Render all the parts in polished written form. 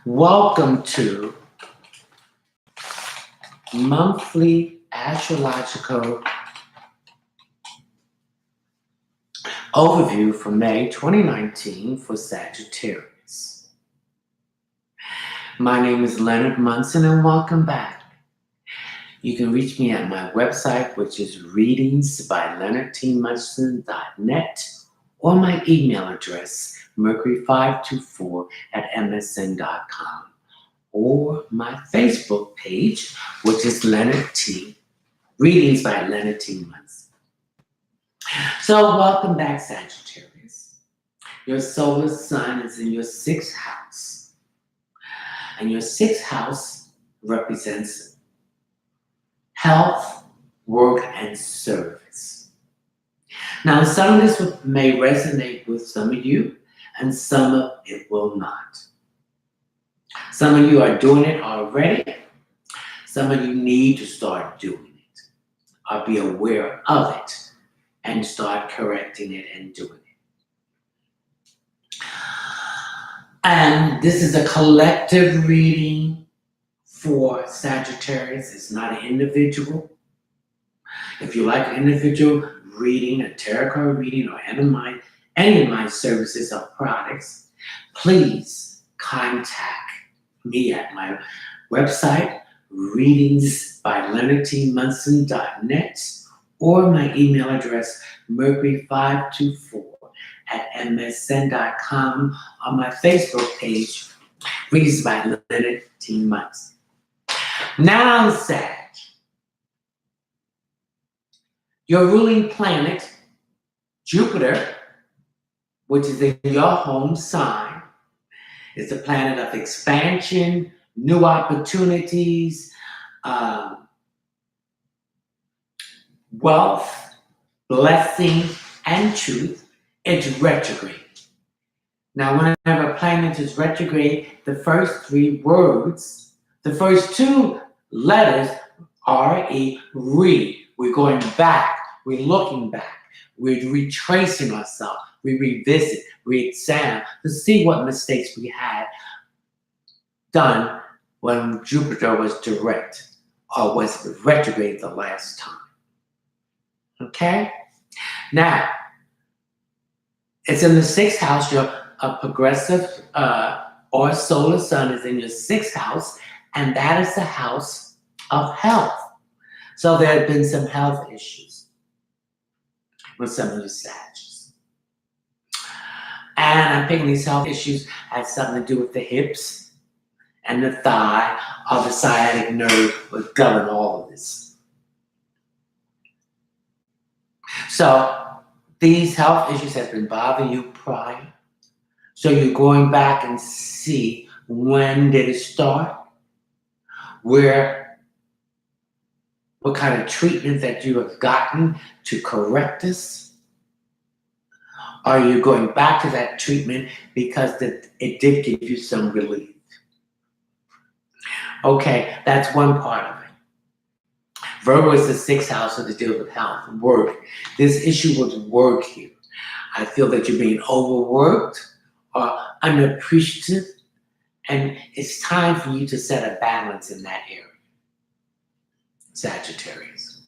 Welcome to monthly astrological overview for May 2019 for Sagittarius. My name is Leonard Munson and welcome back. You can reach me at my website, which is readingsbyleonardtmunson.net, or my email address, mercury524@msn.com, or my Facebook page, which is Leonard T. Readings by Leonard T. Munson. So welcome back, Sagittarius. Your solar sun is in your 6th house. And your 6th house represents health, work, and service. Now, some of this may resonate with some of you, and some of it will not. Some of you are doing it already. Some of you need to start doing it, or be aware of it, and start correcting it and doing it. And this is a collective reading for Sagittarius. It's not an individual. If you like an individual reading, a tarot card reading, or any of my services or products, please contact me at my website, readingsbyleonardtmunson.net, or my email address, mercury524@msn.com, on my Facebook page, Readings by Leonard T. Munson. Now, Sag, your ruling planet, Jupiter, which is in your home sign, is the planet of expansion, new opportunities, wealth, blessing, and truth. It's retrograde. Now, whenever a planet is retrograde, the first 3 words, the first 2 letters are a re. We're going back. We're looking back. We're retracing ourselves. We revisit, re-examine to see what mistakes we had done when Jupiter was direct or was retrograde the last time. Okay? Now, it's in the 6th house. Your progressive or solar sun is in your 6th house, and that is the house of health. So there have been some health issues with some of you Sagittarius. And I'm thinking these health issues had something to do with the hips and the thigh, or the sciatic nerve would govern all of this. So these health issues have been bothering you prior. So you're going back and see, when did it start? What kind of treatment that you have gotten to correct this? Are you going back to that treatment because it did give you some relief? Okay, that's one part of it. Virgo is the 6th house, so to deal with health, work. This issue was work here. I feel that you're being overworked or unappreciative, and it's time for you to set a balance in that area. Sagittarius.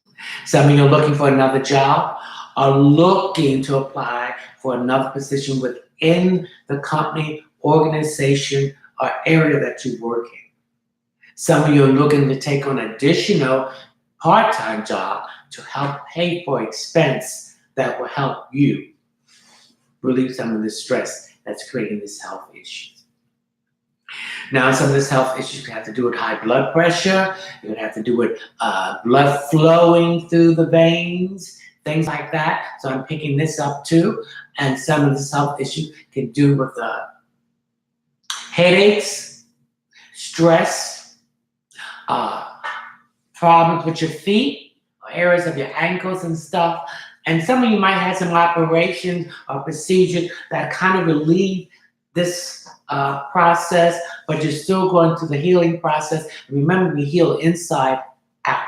Some of you are looking for another job, or looking to apply for another position within the company, organization, or area that you work in. Some of you are looking to take on additional part-time job to help pay for expense that will help you relieve some of the stress that's creating this health issue. Now, some of this health issues have to do with high blood pressure. It have to do with blood flowing through the veins, things like that. So I'm picking this up too. And some of this health issue can do with headaches, stress, problems with your feet, or areas of your ankles and stuff. And some of you might have some operations or procedures that kind of relieve this process, but you're still going through the healing process. Remember, we heal inside out.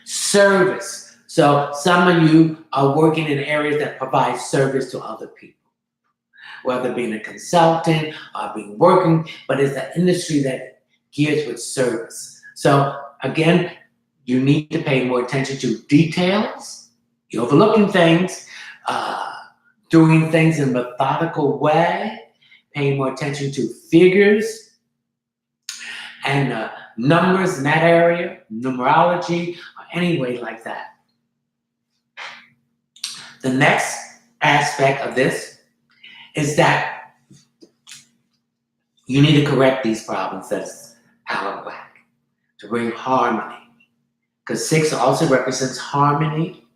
Service. So some of you are working in areas that provide service to other people. whether being a consultant or being working, but it's an industry that gears with service. So again, you need to pay more attention to details. You're overlooking things, doing things in a methodical way, paying more attention to figures and numbers in that area, numerology, or any way like that. The next aspect of this is that you need to correct these problems that's out of whack to bring harmony. Because 6 also represents harmony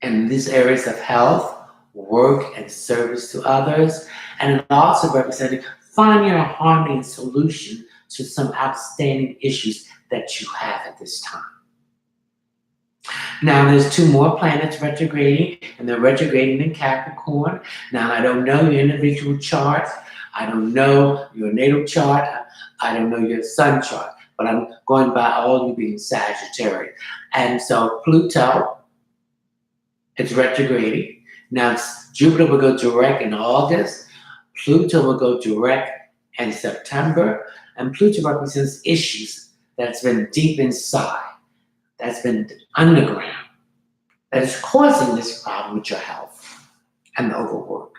in these areas of health, work, and service to others. And it also represents finding a harmony and solution to some outstanding issues that you have at this time. Now, there's 2 more planets retrograding, and they're retrograding in Capricorn. Now, I don't know your individual chart. I don't know your natal chart. I don't know your sun chart. But I'm going by all you being Sagittarius. And so Pluto is retrograding. Now, Jupiter will go direct in August. Pluto will go direct in September. And Pluto represents issues that's been deep inside, that's been underground, that is causing this problem with your health and the overwork.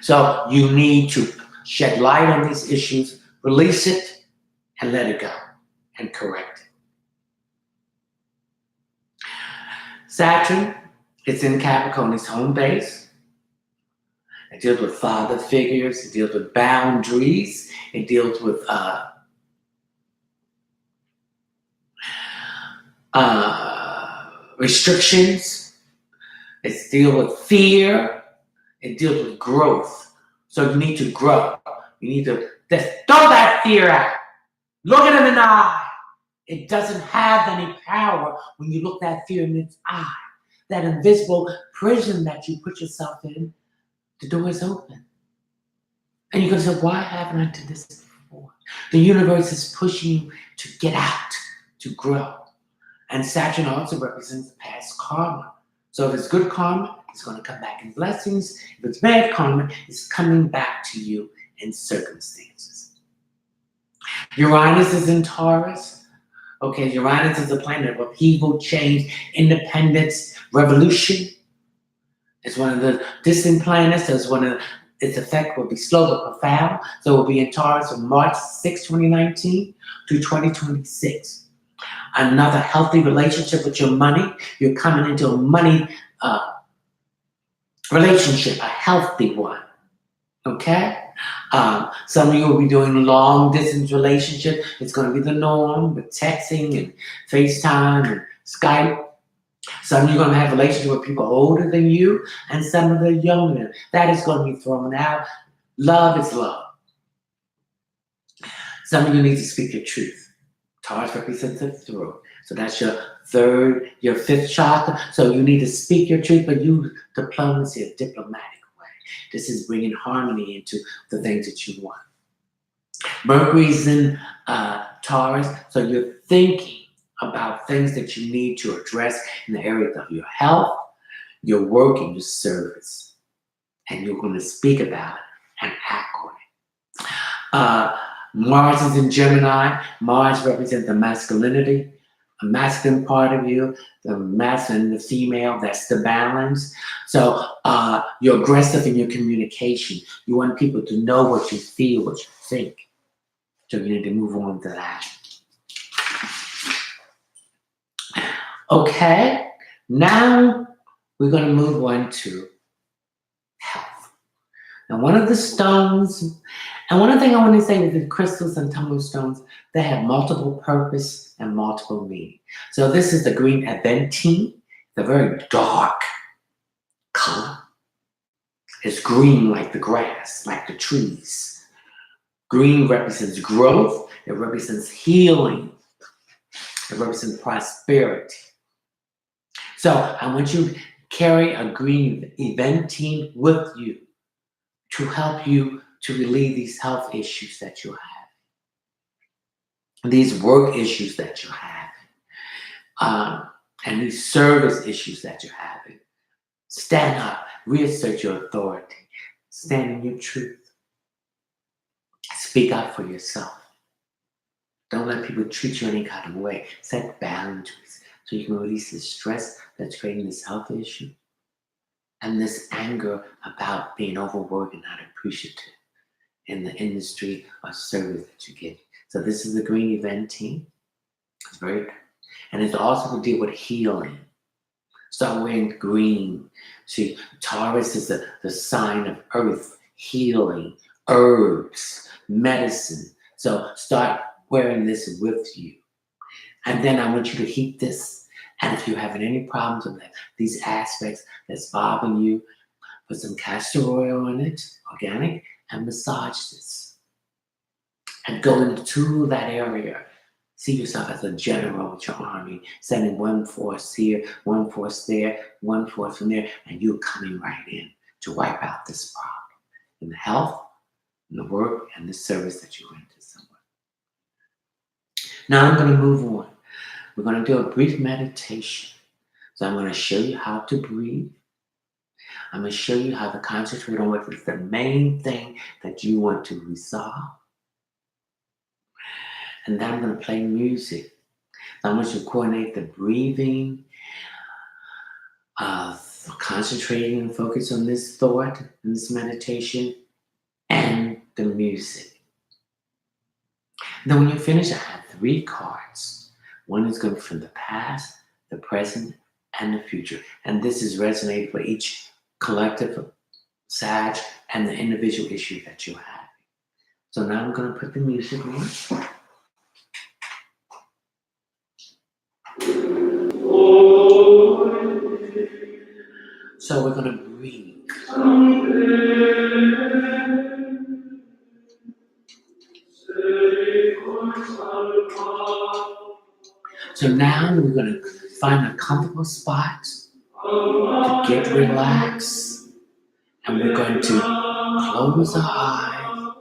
So you need to shed light on these issues, release it, and let it go and correct it. Saturn, it's in Capricorn, its home base. It deals with father figures, it deals with boundaries, it deals with restrictions, it deals with fear, it deals with growth. So you need to grow. You need to just throw that fear out. Look at him in the eye. It doesn't have any power when you look that fear in its eye. That invisible prison that you put yourself in, the door is open. And you're going to say, why haven't I done this before? The universe is pushing you to get out, to grow. And Saturn also represents past karma. So if it's good karma, it's going to come back in blessings. If it's bad karma, it's coming back to you in circumstances. Uranus is in Taurus. Okay, Uranus is a planet of upheaval, change, independence, revolution. It's one of the distant planets, so its effect will be slow but profound. So it will be in Taurus from March 6, 2019 to 2026. Another healthy relationship with your money. You're coming into a money relationship, a healthy one. Okay? Some of you will be doing long distance relationship. It's going to be the norm with texting and FaceTime and Skype. Some of you are going to have a relationship with people older than you, and some of the younger. That is going to be thrown out. Love is love. Some of you need to speak your truth. Taurus represents the throat. So that's your third, your fifth chakra. So you need to speak your truth, but use diplomacy, a diplomatic way. This is bringing harmony into the things that you want. Mercury's in Taurus, so you're thinking about things that you need to address in the areas of your health, your work, and your service. And you're going to speak about it and act on it. Mars is in Gemini. Mars represents the masculinity, a masculine part of you, the masculine, the female, that's the balance. So you're aggressive in your communication. You want people to know what you feel, what you think. So you need to move on to that. Okay, now we're going to move on to health. Now, one of the stones, and one thing I want to say with the crystals and tumbler stones, they have multiple purpose and multiple meaning. So this is the green Aventine, the very dark color. It's green like the grass, like the trees. Green represents growth. It represents healing. It represents prosperity. So I want you to carry a green Aventine with you to help you to relieve these health issues that you have, these work issues that you have, and these service issues that you're having. Stand up, reassert your authority, Stand in your truth. Speak out for yourself. Don't let people treat you any kind of way. Set boundaries so you can release the stress that's creating this health issue and this anger about being overworked and not appreciative in the industry or service that you give. So this is the green event team. It's very, and it's also to deal with healing. Start wearing green. See, Taurus is the sign of earth, healing, herbs, medicine. So start wearing this with you. And then I want you to heat this. And if you're having any problems with these aspects that's bothering you, put some castor oil on it, organic, and massage this. And go into that area. See yourself as a general with your army, sending one force here, one force there, one force from there, and you're coming right in to wipe out this problem in the health, in the work, and the service that you render someone. Now I'm going to move on. We're going to do a brief meditation. So I'm going to show you how to breathe. I'm going to show you how to concentrate on what is the main thing that you want to resolve. And then I'm going to play music. So I want you to coordinate the breathing, concentrating and focus on this thought and this meditation, and the music. And then when you finish, I have 3 cards. One is going from the past, the present, and the future. And this is resonating for each collective Sag and the individual issue that you have. So now I'm going to put the music on. So we're going to breathe. So now we're going to find a comfortable spot to get relaxed. And we're going to close our eyes.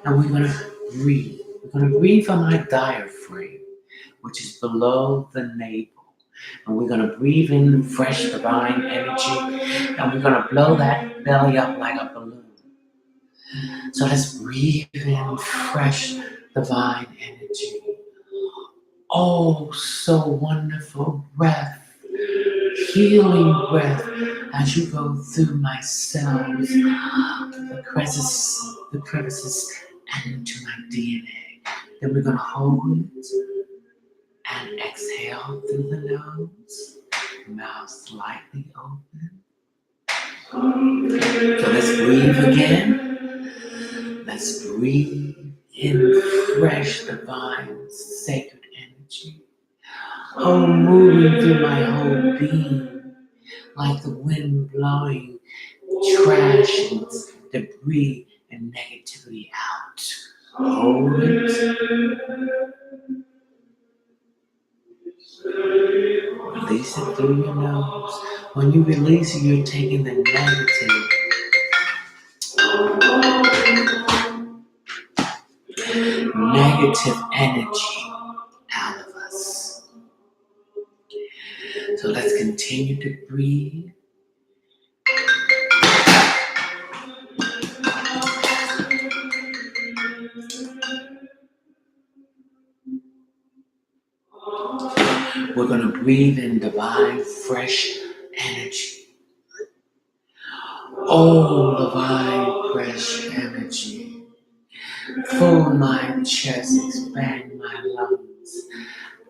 And we're going to breathe. We're going to breathe from our diaphragm, which is below the navel. And we're going to breathe in fresh divine energy. And we're going to blow that belly up like a balloon. So let's breathe in fresh divine energy. Oh, so wonderful breath. Healing breath as you go through my cells, the crevices, and into my DNA. Then we're going to hold it and exhale through the nose, mouth slightly open. So let's breathe again. Let's breathe in fresh, divine, sacred energy. Oh, moving through my whole being, like the wind blowing trash and debris and negativity out. Hold it. Release it through your nose. When you release it, you're taking the negative energy out of us. So let's continue to breathe. We're going to breathe in divine, fresh energy. Oh, divine, fresh energy. Fill my chest, expand my lungs.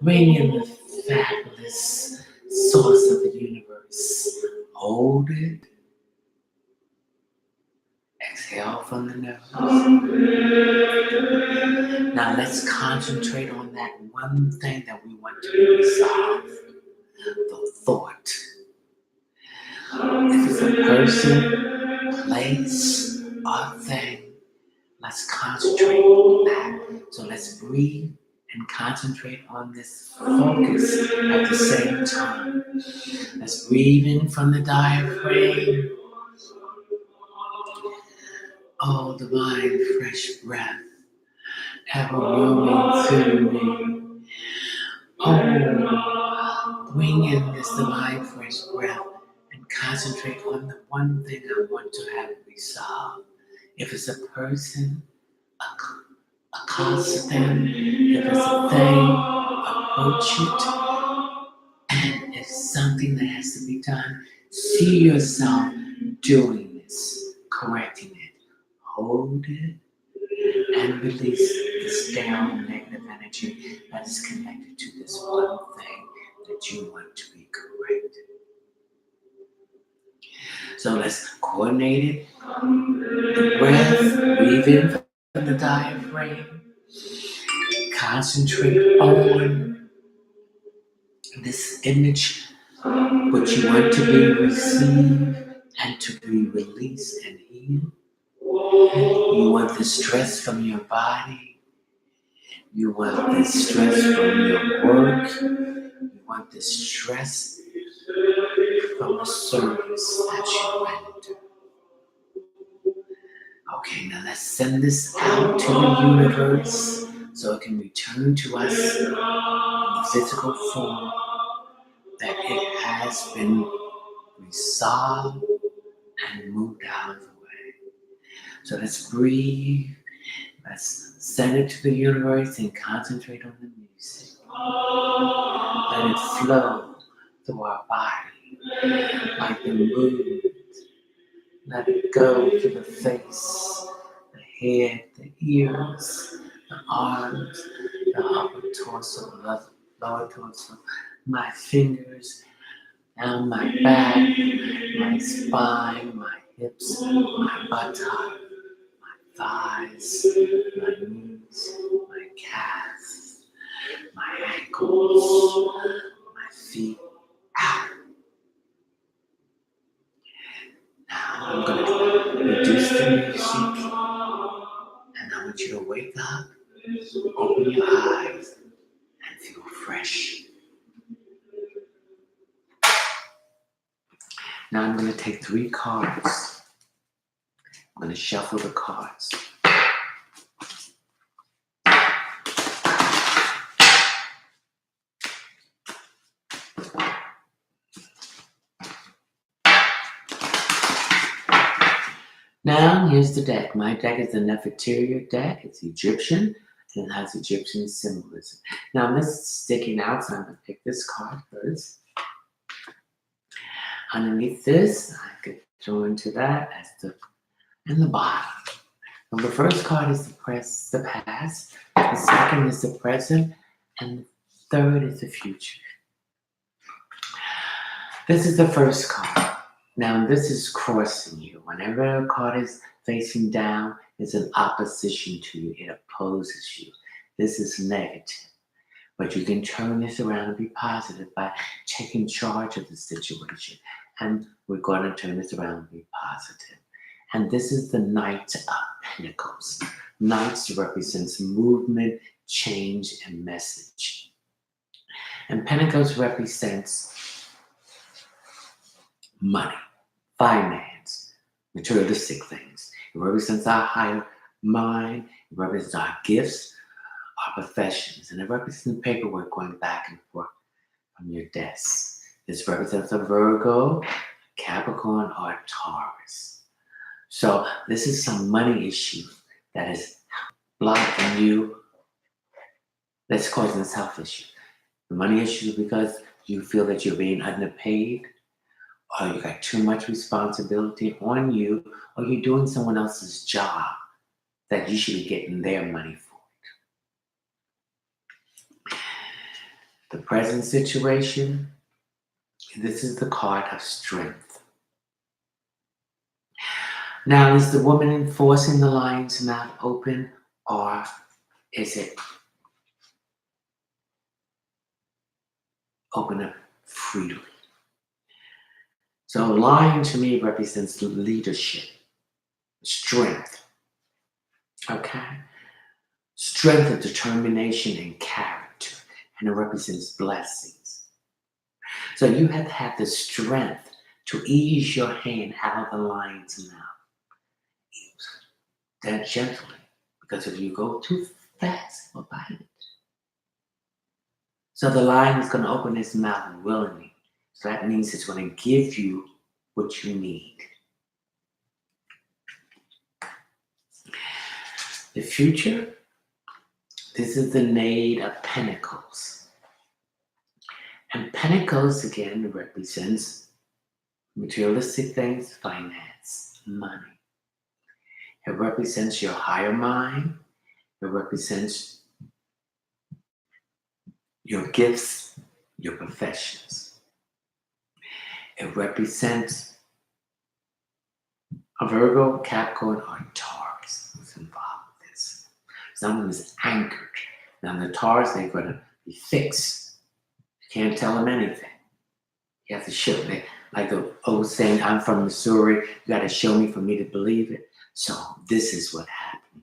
Bring in the fabulous source of the universe. Hold it. Exhale from the nose. Now let's concentrate on that one thing that we want to resolve. The thought. If it's a person, place, or thing, let's concentrate on that. So let's breathe and concentrate on this focus at the same time. Let's breathe in from the diaphragm. Oh, divine fresh breath, ever roaming through me. Oh, bring in this divine fresh breath and Concentrate on the one thing I want to have resolved. If it's a person, accost them. If it's a thing, approach it. And it's something that has to be done. See yourself doing this, correcting it. Hold it and release the sterile negative energy that is connected to this one thing that you want to be corrected. So let's coordinate it. The breath, breathe in from the diaphragm. Concentrate on this image, what you want to be received and to be released and healed. You want the stress from your body. You want the stress from your work. You want the stress from the service that you render. Okay, now let's send this out to the universe so it can return to us in the physical form that it has been resolved and moved out of the way. So let's breathe. Let's send it to the universe and concentrate on the music. Let it flow through our body like the moon. Let it go to the face, the head, the ears, the arms, the upper torso, the lower torso, my fingers, down my back, my spine, my hips, my buttock, my thighs, my knees, my calves, my ankles, my feet, out. Now I'm going to reduce the music, and I want you to wake up, open your eyes, and feel fresh. Now I'm going to take 3 cards. I'm going to shuffle the cards. Now here's the deck. My deck is the Nefertiti deck. It's Egyptian and it has Egyptian symbolism. Now this is sticking out, so I'm going to pick this card first. Underneath this, I could throw into that as the bottom. Now the first card is the past. The second is the present, and the third is the future. This is the first card. Now this is crossing you. Whenever a card is facing down, it's an opposition to you. It opposes you. This is negative. But you can turn this around and be positive by taking charge of the situation. And we're going to turn this around and be positive. And this is the Knight of Pentacles. Knights represents movement, change, and message. And Pentacles represents money, finance, materialistic things. It represents our higher mind. It represents our gifts, our professions, and it represents paperwork going back and forth from your desk. This represents a Virgo, Capricorn, or a Taurus. So this is some money issue that is blocking you. That's causing a health issue. The money issue is because you feel that you're being underpaid, or you got too much responsibility on you, or you're doing someone else's job that you should be getting their money for. The present situation, this is the card of strength. Now, is the woman enforcing the lion's mouth open, or is it open up freely? So lion to me represents leadership, strength, okay? Strength of determination and character, and it represents blessings. So you have to have the strength to ease your hand out of the lion's mouth. That gently, because if you go too fast, it will bite it. So the lion is going to open his mouth willingly. So that means it's going to give you what you need. The future, this is the Knave of Pentacles. And Pentacles, again, represents materialistic things, finance, money. It represents your higher mind. It represents your gifts, your professions. It represents a Virgo, Capricorn, or Taurus who's involved with this. Someone is anchored. Now the Taurus, they're going to be fixed. You can't tell them anything. You have to show them. Like the old saying, I'm from Missouri, you got to show me for me to believe it. So this is what happened.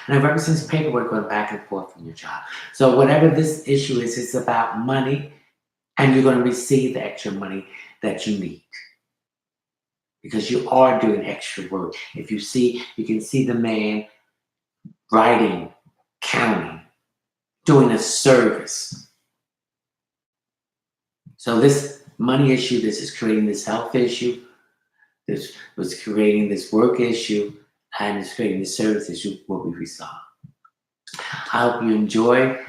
And it represents paperwork going back and forth from your job. So whatever this issue is, it's about money, and you're going to receive the extra money that you need. Because you are doing extra work. If you see, you can see the man writing, counting, doing a service. So this money issue, this is creating this health issue, this was creating this work issue, and it's creating the service issue will be resolved. I hope you enjoy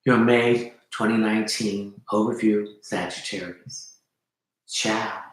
your May 2019 overview, Sagittarius. Ciao.